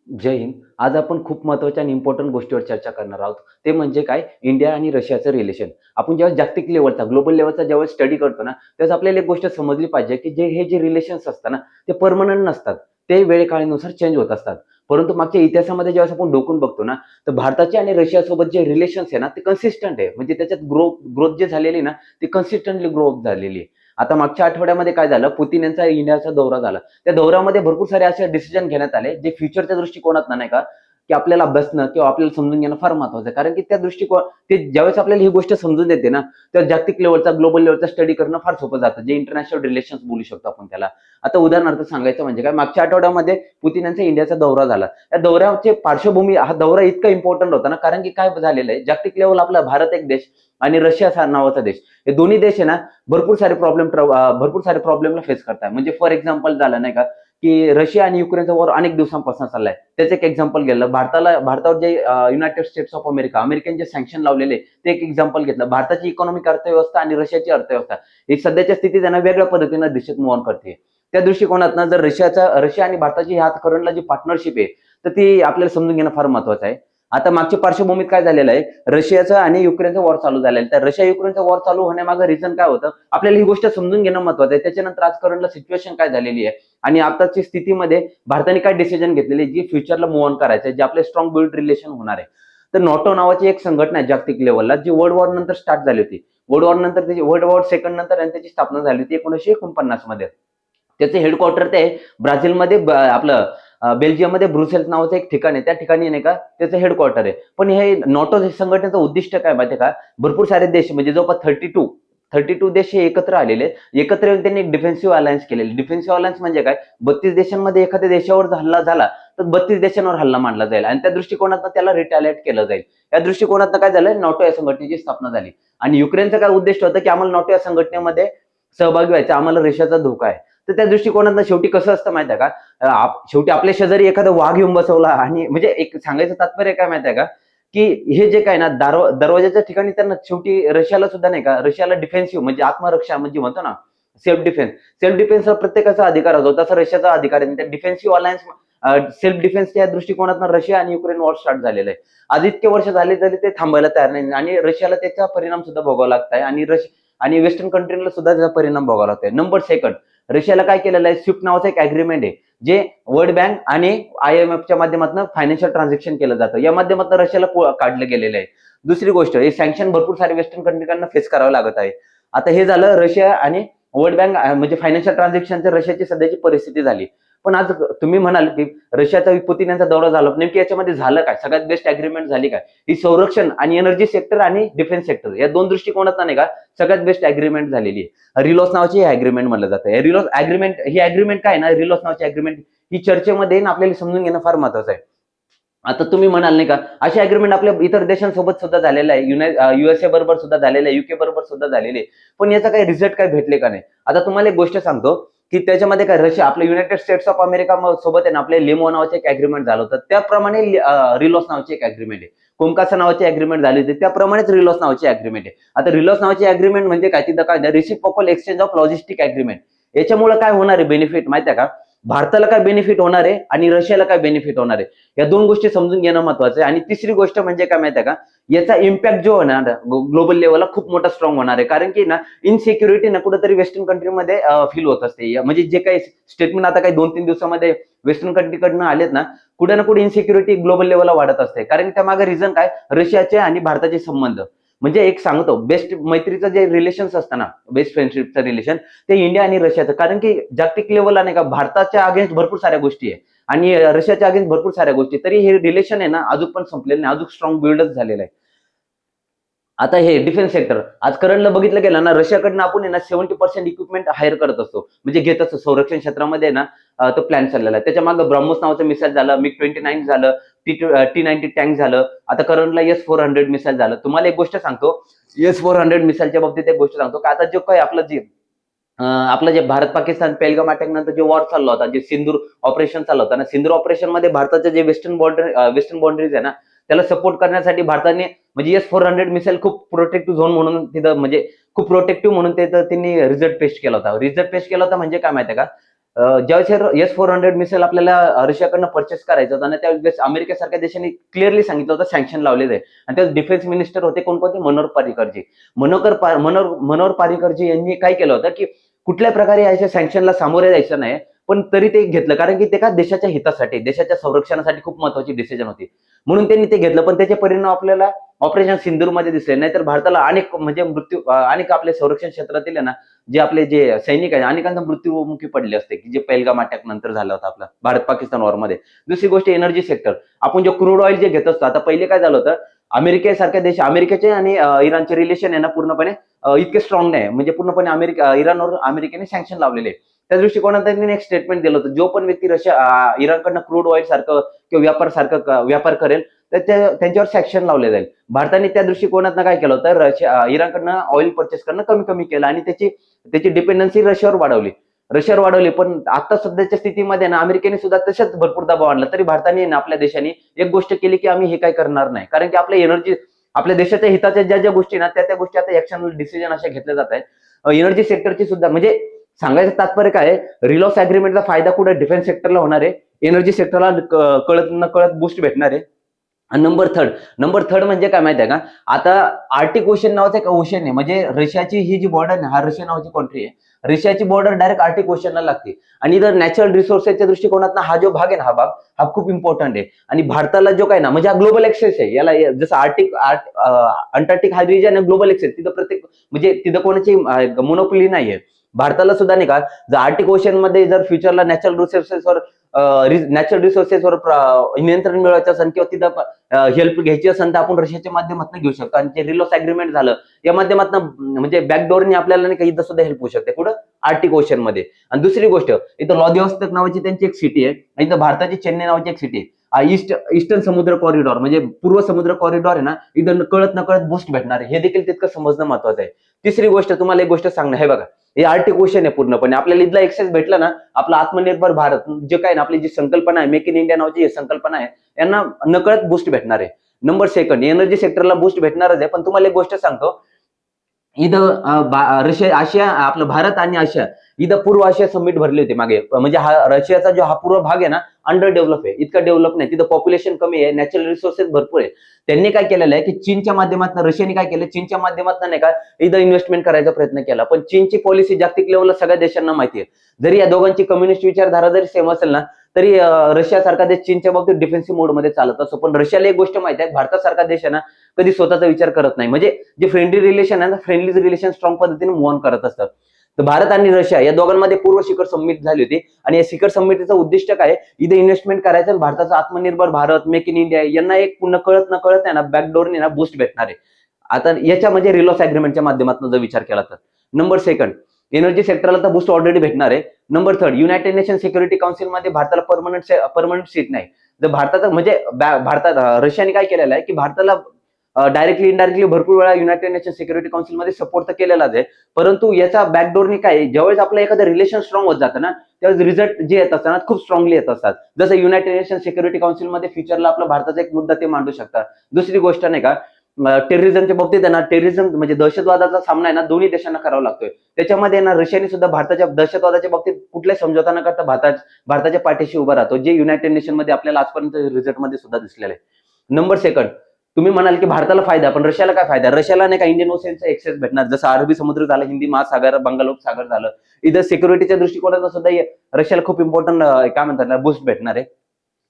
जय हिंद. आज आपण खूप महत्त्वाच्या आणि इम्पोर्टंट गोष्टीवर चर्चा करणार आहोत. ते म्हणजे काय? इंडिया आणि रशियाचं रिलेशन. आपण जेव्हा जागतिक लेव्हलचा, ग्लोबल लेव्हलचा ज्यावेळेस स्टडी करतो ना, त्यावेळेस आपल्याला एक गोष्ट समजली पाहिजे, की हे जे रिलेशन्स असतात ना, ते पर्मनंट नसतात. ते वेळेकाळानुसार चेंज होत असतात. परंतु मागच्या इतिहासामध्ये ज्यावेळेस आपण डोकून बघतो ना, तर भारताचे आणि रशियासोबत जे रिलेशन्स आहे ना, ते कन्सिस्टंट आहे. म्हणजे त्याच्यात ग्रोथ जे झालेली ना, ती कन्सिस्टंटली ग्रोथ झालेली आहे. आता मागच्या आठवड्यामध्ये काय झालं, पुतीन यांचा इंडियाचा दौरा झाला. त्या दौऱ्यामध्ये भरपूर सारे असे डिसिजन घेण्यात आले, जे फ्युचरच्या दृष्टिकोनातनं नाही का, की आपल्याला अभ्यासणं किंवा आपल्याला समजून घेणं फार महत्वाचं आहे. कारण की त्या ते ज्यावेळेस आपल्याला ही गोष्ट समजून येते ना, तर जागतिक लेव्हलचा, ग्लोबल लेव्हलचा स्टडी करणं फार सोपं जातं. जे इंटरनॅशनल रिलेशन्स बोलू शकतो आपण त्याला. आता उदाहरणार्थ सांगायचं म्हणजे काय, मागच्या आठवड्यामध्ये पुतीन यांचा इंडियाचा दौरा झाला. त्या दौऱ्याची पार्श्वभूमी, हा दौरा इतका इम्पोर्टंट होता ना, कारण की काय झालेलं आहे, जागतिक लेव्हल आपला भारत एक देश आणि रशिया नावाचा देश. हे दोन्ही देश आहे ना, भरपूर सारे प्रॉब्लेमला फेस करताय. म्हणजे फॉर एक्झाम्पल झालं नाही का, की रशिया आणि युक्रेनचा वॉर अनेक दिवसांपासून चाललाय. त्याचं एक एक्झाम्पल घेतलं. भारतावर जे युनायटेड स्टेट्स ऑफ अमेरिकेने जे सँक्शन लावलेले, ते एक एक्झाम्पल घेतलं. भारताची इकॉनॉमिक अर्थव्यवस्था आणि रशियाची अर्थव्यवस्था ही सध्याच्या स्थितीत त्यांना वेगळ्या पद्धतीनं दिशेत मूव्ह ऑन करते. त्या दृष्टिकोनातनं जर रशिया आणि भारताची ह्या करंटला जी पार्टनरशिप आहे, तर ती आपल्याला समजून घेणं फार महत्वाचं आहे. आता मागच्या पार्श्वभूमीत काय झालेलं आहे, रशियाचं आणि युक्रेनचं वॉर चालू झालेलं आहे. तर रशिया युक्रेनचं वॉर चालू होण्यामागे रिझन काय होतं, आपल्याला ही गोष्ट समजून घेणं महत्वाचं आहे. त्याच्यानंतर आज करंटला सिच्युएशन काय झालेली आहे आणि आताची स्थितीमध्ये भारताने काय डिसिजन घेतलेले, जी फ्युचरला मूव्ह ऑन करायचं आहे, जे आपले स्ट्रॉंग बिल्ड रिलेशन होणार आहे. तर नॉटो नावाची एक संघटना आहे जागतिक लेव्हलला, जी वर्ल्ड वॉर नंतर स्टार्ट झाली होती. वर्ल्ड वॉर सेकंड नंतर आणि त्याची स्थापना झाली होती 1949 मध्ये. त्याचं हेडक्वार्टर ते ब्राझीलमध्ये आपलं बेल्जियममध्ये ब्रुसेल्स नावाचं एक ठिकाण आहे. त्या ठिकाणी नाही का त्याचं हेडक्वार्टर आहे. पण हे नॉटो संघटनेचं उद्दिष्ट काय माहिती आहे का? भरपूर सारे देश म्हणजे जवळपास 32 देश हे एकत्र आलेले आहेत. एकत्र येऊन त्यांनी एक डिफेन्सिव्ह अलायन्स केलेली. डिफेन्सिव्ह अलायन्स म्हणजे काय? 32 देशांमध्ये एखाद्या देशावर हल्ला झाला, तर 32 देशांवर हल्ला मानला जाईल आणि त्या दृष्टिकोनातनं त्याला रिटॅलिएट केलं जाईल. या दृष्टिकोनातनं काय झालं? नॉटो या संघटनेची स्थापना झाली. आणि युक्रेनचं काय उद्दिष्ट होतं, की आम्हाला नॉटो या संघटनेमध्ये सहभागी व्हायचं, आम्हाला रशियाचा धोका आहे. तर त्या दृष्टिकोनातनं शेवटी कसं असतं माहिती आहे का? शेवटी आपल्या शेजारी एखादा वाघ येऊन बसवला आणि म्हणजे एक सांगायचं तात्पर्य काय माहिती आहे का? की हे जे काय ना दरवाजाच्या ठिकाणी त्यांना शेवटी रशियाला सुद्धा नाही का, रशियाला डिफेन्सिव्ह म्हणजे आत्मरक्षा म्हणजे म्हणतो ना, सेल्फ डिफेन्सचा प्रत्येकाचा अधिकार असतो, तसा रशियाचा अधिकार आहे. त्या डिफेन्सिव्ह अलायन्स सेल्फ डिफेन्सच्या दृष्टिकोनातून रशिया आणि युक्रेन वॉर स्टार्ट झालेलं आहे. आज इतके वर्ष झाले तरी ते थांबायला तयार नाही आणि रशियाला त्याचा परिणाम सुद्धा भोगावा लागत आहे आणि वेस्टर्न कंट्रीला सुद्धा त्याचा परिणाम भोगावा लागतोय. नंबर सेकंड, रशियाला काय केलेलं आहे, स्विफ्ट नावाचं एक अग्रीमेंट आहे, जे वर्ल्ड बँक आणि IMFच्या माध्यमातून फायनान्शियल ट्रान्झॅक्शन केलं जातं. या माध्यमातून रशियाला काढलं गेलेलं आहे. दुसरी गोष्ट, हे सँक्शन भरपूर सारे वेस्टर्न कंट्रीजना फेस करावं लागत आहे. आता हे झालं रशिया आणि वर्ल्ड बँक म्हणजे फायनान्शियल ट्रान्झॅक्शनची रशियाची सध्याची परिस्थिती झाली. पण आज तुम्ही म्हणाल, की रशियाचा पुतीन यांचा दौरा झाला. नेमकी याच्यामध्ये झालं काय? सगळ्यात बेस्ट अग्रीमेंट झाली काय? ही संरक्षण आणि एनर्जी सेक्टर आणि डिफेन्स सेक्टर या दोन दृष्टिकोनात नाही का सगळ्यात बेस्ट अग्रीमेंट झालेली आहे. रिलॉस नावाची अग्रीमेंट म्हणलं जातं. ही अग्रीमेंट काय ना, रिलॉस नावाची अग्रीमेंट ही चर्चेमध्ये आपल्याला समजून घेणं फार महत्वाचं आहे. आता तुम्ही म्हणाल नाही का, अशी अग्रीमेंट आपल्या इतर देशांसोबत सुद्धा झालेलं आहे. USA बरोबर सुद्धा झालेलं आहे, युके बरोबर सुद्धा झालेले आहे. पण याचा काही रिझल्ट काय भेटले का नाही? आता तुम्हाला एक गोष्ट सांगतो, की त्याच्यामध्ये काय रशिया आपल्या युनायटेड स्टेट्स ऑफ अमेरिका सोबत आहे ना, आपल्या लिमो नावाचे एक अग्रीमेंट झालं होतं. त्याप्रमाणे रिलॉस नावाची एक अग्रीमेंट आहे. कोमकासा नावाची अग्रीमेंट झाली होती. त्याप्रमाणेच रिलॉस नावाची अग्रीमेंट आहे. आता रिलॉस नावाची अग्रीमेंट म्हणजे काय? तिथं काय reciprocal exchange of logistic agreement. याच्यामुळे काय होणार आहे बेनिफिट माहिती आहे का? भारताला काय बेनिफिट होणार आहे आणि रशियाला काय बेनिफिट होणार आहे, या दोन गोष्टी समजून घेणं महत्वाचं आहे. आणि तिसरी गोष्ट म्हणजे काय माहिती आहे का, याचा इम्पॅक्ट जो होणार ग्लोबल लेवलला खूप मोठा स्ट्रॉंग होणार आहे. कारण की ना, इनसिक्युरिटी ना कुठेतरी वेस्टर्न कंट्रीमध्ये फील होत असते. म्हणजे जे काही स्टेटमेंट आता काही 2-3 दिवसामध्ये वेस्टर्न कंट्रीकडनं आलेत ना, कुठे ना कुठे इनसिक्युरिटी ग्लोबल लेवलला वाढत असते. कारण त्यामागे रिझन काय, रशियाचे आणि भारताचे संबंध. म्हणजे एक सांगतो, बेस्ट मैत्रीचं जे रिलेशन्स असतं ना, बेस्ट फ्रेंडशिपचं रिलेशन, ते इंडिया आणि रशियाचं. कारण की जागतिक लेवलला नाही का, भारताच्या अगेन्स्ट भरपूर साऱ्या गोष्टी आहे आणि रशियाच्या अगेन्स्ट भरपूर साऱ्या गोष्टी. तरी हे रिलेशन आहे ना, अजून पण संपलेलं नाही, अजून स्ट्रॉंग बिल्डच झालेलं आहे. आता हे डिफेन्स सेक्टर आज करंटला बघितलं गेलं ना, रशियाकडनं आपण आहे ना 70% इक्विपमेंट हायर करत असतो, म्हणजे घेत असतो संरक्षण क्षेत्रामध्ये ना. तो प्लॅन चाललेला आहे. त्याच्या मागे ब्रह्मोस नावाचं मिसाईल झालं, MiG-29 झालं, T-90 टँक झालं. आता करंटला S-400 मिसाईल झालं. तुम्हाला एक गोष्ट सांगतो, S-400 मिसाईलच्या बाबतीत एक गोष्ट सांगतो, का आता जो काही आपलं जे भारत पाकिस्तान पेहलगाम अटॅक नंतर जे वॉर चालला होता, जे सिंदूर ऑपरेशन चाललं होतं ना, सिंदूर ऑपरेशन मध्ये भारताचे जे वेस्टर्न बाउंड्रीज आहे ना, त्याला सपोर्ट करण्यासाठी भारताने म्हणजे S-400 मिसाईल खूप प्रोटेक्टिव्ह झोन म्हणून तिथं म्हणजे खूप प्रोटेक्टिव्ह म्हणून त्यांनी रिझल्ट पेश केला होता. म्हणजे काय माहिती आहे का, ज्यावेळेस S-400 मिसाईल आपल्याला रशियाकडनं परचेस करायचं होतं आणि त्यावेळेस अमेरिकेसारख्या देशांनी क्लिअरली सांगितलं होतं सँक्शन लावलेलं आहे. आणि त्यावेळेस डिफेन्स मिनिस्टर होते कोणकोणते? मनोहर पर्रिकरजी. मनोहर पर्रिकरजी यांनी काय केलं होतं, की कुठल्या प्रकारे याच्या सँक्शनला सामोरे जायचं नाही. पण तरी ते घेतलं, कारण की ते का देशाच्या हितासाठी, देशाच्या संरक्षणासाठी खूप महत्वाची डिसिजन होती. म्हणून त्यांनी ते घेतलं. पण त्याचे परिणाम आपल्याला ऑपरेशन सिंदूरमध्ये दिसले. नाहीतर भारताला अनेक म्हणजे अनेक आपले संरक्षण क्षेत्रातील आहे ना, जे सैनिक आहेत, अनेकांचा मृत्यूमुखी पडले असते, की जे पहलगाम अटॅक नंतर झाला होता आपला भारत-पाकिस्तान वॉरमध्ये. दुसरी गोष्ट एनर्जी सेक्टर. आपण जो क्रूड ऑइल जे घेत असतो, आता पहिले काय झालं होतं, अमेरिकेसारख्या देश, अमेरिकेचे आणि इराणचे रिलेशन आहे ना पूर्णपणे इतके स्ट्रॉंग नाही. म्हणजे पूर्णपणे इराणवर अमेरिकेने सँक्शन लावलेले आहे. त्या दृष्टिकोनात त्यांनी एक स्टेटमेंट दिलं होतं, जो पण व्यक्ती इराणकडनं क्रूड ऑइल सारखं किंवा व्यापार करेल, तर त्यांच्यावर सँक्शन लावले जाईल. भारताने त्या दृष्टिकोनातनं काय केलं होतं, इराणकडनं ऑइल परचेस करणं कमी केलं आणि त्याची डिपेंडन्सी रशियावर वाढवली. पण आता सध्याच्या स्थितीमध्ये ना अमेरिकेने सुद्धा तशाच भरपूर दबाव आणला. तरी भारताने ना, आपल्या देशाने एक गोष्ट केली, की आम्ही हे काय करणार नाही. कारण की आपल्या देशाच्या हिताच्या ज्या गोष्टी ना, त्या गोष्टी आता ऍक्शनल डिसिजन अशा घेतल्या जात आहेत. एनर्जी सेक्टरची सुद्धा, म्हणजे सांगायचं तात्पर्य काय आहे, रिलॉस अग्रीमेंटचा फायदा कुठे डिफेन्स सेक्टरला होणार आहे, एनर्जी सेक्टरला कळत न कळत बूस्ट भेटणार आहे. आणि नंबर थर्ड म्हणजे काय माहिती आहे का, आता आर्टिक ओशन नावाचं एक ओशन आहे. म्हणजे रशियाची ही जी बॉर्डर आहे, हा रशिया नावाची कंट्री आहे. रशियाची बॉर्डर डायरेक्ट आर्टिक ओशनला लागते. आणि इथं नॅचरल रिसोर्सेसच्या दृष्टिकोनातून हा जो भाग आहे ना, हा खूप इम्पॉर्टंट आहे. आणि भारताला जो काय ना, म्हणजे हा ग्लोबल एक्सेस आहे. याला जसं अंटार्क्टिक हा रिजन आहे, ग्लोबल एक्सेस. म्हणजे तिथं कोणाची मोनोपोली नाहीये. भारताला सुद्धा नाही का, जर आर्टिक ओशन मध्ये जर फ्युचरला नॅचरल रिसोर्सेसवर नियंत्रण मिळवायचं असेल किंवा तिथं हेल्प घ्यायची असेल, तर आपण रशियाच्या माध्यमातून घेऊ शकतो. आणि जे रिलॉस अग्रीमेंट झालं, या माध्यमातून म्हणजे बॅकडोरने आपल्याला नाही का इथं सुद्धा हेल्प होऊ शकते. कुठं? आर्टिक ओशन मध्ये. आणि दुसरी गोष्ट, इथं व्लादिवोस्तोक नावाची त्यांची एक सिटी आहे आणि इथं भारताची चेन्नई नावाची एक सिटी आहे. ईस्टर्न समुद्र कॉरिडॉर, म्हणजे पूर्व समुद्र कॉरिडॉर आहे ना, इथं कळत न कळत बूस्ट भेटणार आहे. हे देखील तितकं समजणं महत्वाचं आहे. तिसरी गोष्ट, तुम्हाला एक गोष्ट सांगणं, हे बघा, हे आर्टिक ओशन आहे पूर्णपणे. आपल्याला इथला एक्सेस भेटला ना, आपला आत्मनिर्भर भारत जे काय ना, आपली जी संकल्पना आहे, मेक इन इंडिया नावाची जी संकल्पना आहे, यांना नकळत बूस्ट भेटणार आहे. नंबर सेकंड, एनर्जी सेक्टरला बूस्ट भेटणारच आहे. पण तुम्हाला एक गोष्ट सांगतो, इथं आशिया, आपलं भारत आणि आशिया, इथं पूर्व आशिया समिट भरली होती मागे. म्हणजे रशियाचा जो पूर्व भाग आहे ना, अंडर डेव्हलप आहे, इतका डेव्हलप नाही. तिथं पॉप्युलेशन कमी आहे, नॅचरल रिसोर्सेस भरपूर आहे. त्यांनी काय केलेलं आहे, की चीनच्या माध्यमातून, रशियाने काय केलं, चीनच्या माध्यमातून नाही का इथं इन्व्हेस्टमेंट करायचा प्रयत्न केला. पण चीनची पॉलिसी जागतिक लेवलला सगळ्या देशांना माहिती आहे. जरी या दोघांची कम्युनिस्ट विचारधारा जरी सेम असेल ना, तरी रशियासारखा देश चीनच्या बाबतीत डिफेन्सिव्ह मोडमध्ये चालत असतो. पण रशियाला एक गोष्ट माहिती आहे, भारतासारखा देश आहे ना, कधी स्वतःचा विचार करत नाही. म्हणजे जे फ्रेंडली रिलेशन आहे ना, फ्रेंडली रिलेशन स्ट्रॉंग पद्धतीने मूव्ह ऑन करत असतात. तर भारत आणि रशिया या दोघांमध्ये पूर्व शिखर समिट झाली होती. आणि या शिखर समितीचं उद्दिष्ट काय, इथे इन्व्हेस्टमेंट करायचं आणि भारताचा आत्मनिर्भर भारत, मेक इन इंडिया यांना एक न कळत आहे ना, बॅकडोरने ना बूस्ट भेटणार आहे. आता याच्या म्हणजे रिलॉस अग्रीमेंटच्या माध्यमातून जर विचार केला तर. नंबर सेकंड, एनर्जी सेक्टरला तर बूस्ट ऑलरेडी भेटणार आहे. Number third, United nation security council मध्ये भारताला परमनंट सीट नाही. जर भारताचं म्हणजे रशियाने काय केलेलं आहे, की भारताला डायरेक्टली इनडायरेक्टली भरपूर वेळा युनायटेड नेशन सिक्युरिटी काउन्सिलमध्ये सपोर्ट तर केलेलाच आहे. परंतु याचा बॅकडोरने काय, ज्यावेळेस आपलं एखादं रिलेशन स्ट्रॉंग होत जातं ना, त्यावेळेस रिझल्ट जे येत असतात खूप स्ट्रॉंगली येत असतात. जसं युनायटेड नेशन सिक्युरिटी काउन्सिलमध्ये फ्युचरला आपला भारताचा एक मुद्दा ते मांडू शकतात. दुसरी गोष्ट नाही का, टेररिझमच्या बाबतीत आहे ना, टेररिझम म्हणजे दहशतवादाचा सामना आहे ना, दोन्ही देशांना करावा लागतोय. त्याच्यामध्ये ना रशियाने सुद्धा भारताच्या दहशतवादाच्या बाबतीत कुठल्याही समझोता न करता भारताच्या पाठीशी उभा राहतो, जे युनायटेड नेशन मध्ये आपल्याला आजपर्यंत रिझल्टमध्ये सुद्धा दिसलेलं आहे. नंबर सेकंड, तुम्ही म्हणाल की भारताला फायदा, पण रशियाला काय फायदा? रशियाला नाही का इंडियन ओशनचा एक्सेस भेटणार, जसं अरबी समुद्र झालं, हिंदी महासागर, बंगाल उपसागर झालं. इथं सिक्युरिटीच्या दृष्टिकोनातून सुद्धा रशियाला खूप इम्पॉर्टंट काय म्हणतात ना, बूस्ट भेटणार आहे.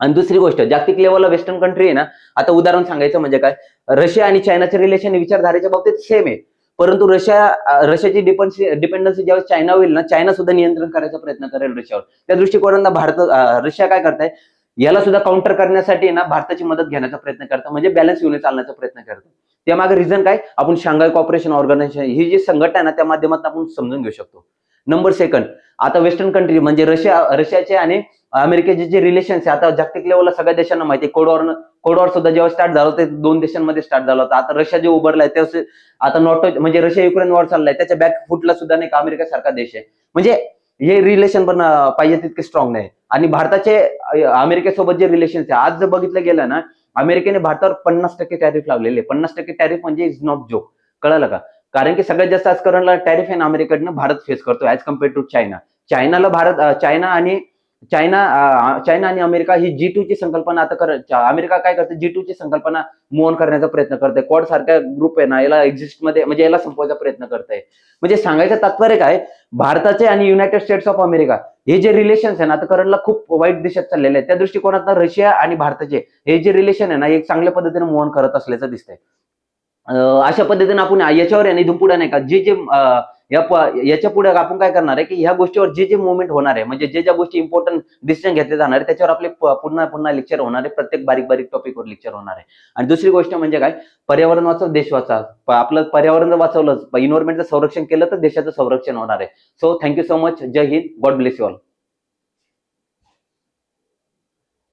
आणि दुसरी गोष्ट, जागतिक लेवलला वेस्टर्न कंट्री आहे ना, आता उदाहरण सांगायचं म्हणजे काय, रशिया आणि चायनाचे रिलेशन विचारधारेच्या बाबतीत सेम आहे. परंतु रशियाची डिपेंडन्सी ज्यावेळेस चायना होईल ना, चायना सुद्धा नियंत्रण करायचा प्रयत्न करेल रशियावर. त्या दृष्टिकोनातून रशिया काय करताय, याला सुद्धा काउंटर करण्यासाठी ना भारताची मदत घेण्याचा प्रयत्न करतात, म्हणजे बॅलन्स घेऊन चालण्याचा प्रयत्न करतात. त्यामागे रिझन काय, आपण शांघाय कॉपरेशन ऑर्गनायझेशन ही जी संघटना आहे ना, त्या माध्यमातून आपण समजून घेऊ शकतो. नंबर सेकंड, आता वेस्टर्न कंट्री म्हणजे रशियाचे आणि अमेरिकेचे जे रिलेशन्स आहे, आता जागतिक लेवलला सगळ्या देशांना माहिती आहे. कोल्ड सुद्धा जेव्हा स्टार्ट झालं होतं, दोन देशांमध्ये स्टार्ट झालं होतं. आता रशिया जे उभारलाय त्या आता नॉटो म्हणजे रशिया युक्रेन वॉर चाललाय, त्याच्या बॅक फुटला सुद्धा नाही का अमेरिका सारखा देश आहे. म्हणजे हे रिलेशन पण पाहिजे तितके स्ट्रॉंग नाही. आणि भारताचे अमेरिकेसोबत जे रिलेशन आहे, आज जर बघितलं गेलं ना, अमेरिकेने भारतावर 50% टॅरिफ लावलेले. 50% टॅरिफ म्हणजे इज नॉट जोक, कळालं का? कारण की सगळ्यात जास्त आज करंटला टॅरिफ आहे ना अमेरिकेकडनं भारत फेस करतो as compare to China. China आणि अमेरिका ही G2 ची संकल्पना आता अमेरिका काय करते, G2 ची संकल्पना मूव्ह ऑन करण्याचा प्रयत्न करते. क्वाड सारख्या ग्रुप आहे ना, याला एक्झिस्ट मध्ये म्हणजे याला संपवायचा प्रयत्न करते. म्हणजे सांगायचं तात्पर्य काय, भारताचे आणि युनायटेड स्टेट्स ऑफ अमेरिका हे जे रिलेशन्स आहे ना, आता करंटला खूप वाईट दिशेत चाललेले आहेत. त्या दृष्टिकोनातनं रशिया आणि भारताचे हे जे रिलेशन आहे ना, हे चांगल्या पद्धतीने मूव्ह ऑन करत असल्याचं दिसतंय. अशा पद्धतीने आपण याच्यावर आहे ना इथून पुढे नाही का, याच्या पुढे आपण काय करणार आहे, की ह्या गोष्टीवर जे मुवमेंट होणार आहे, म्हणजे ज्या गोष्टी इम्पॉर्टंट डिसिजन घेतले जाणार आहे, त्याच्यावर आपले पुन्हा पुन्हा लेक्चर होणार आहे. प्रत्येक बारीक बारीक टॉपिकवर लेक्चर होणार आहे. आणि दुसरी गोष्ट म्हणजे काय, पर्यावरण वाचव देश वाचा. आपलं पर्यावरण जर वाचवलं, एन्व्हायरमेंटचं संरक्षण केलं तर देशाचं संरक्षण होणार आहे. So thank you so much. जय हिंद. God bless you all.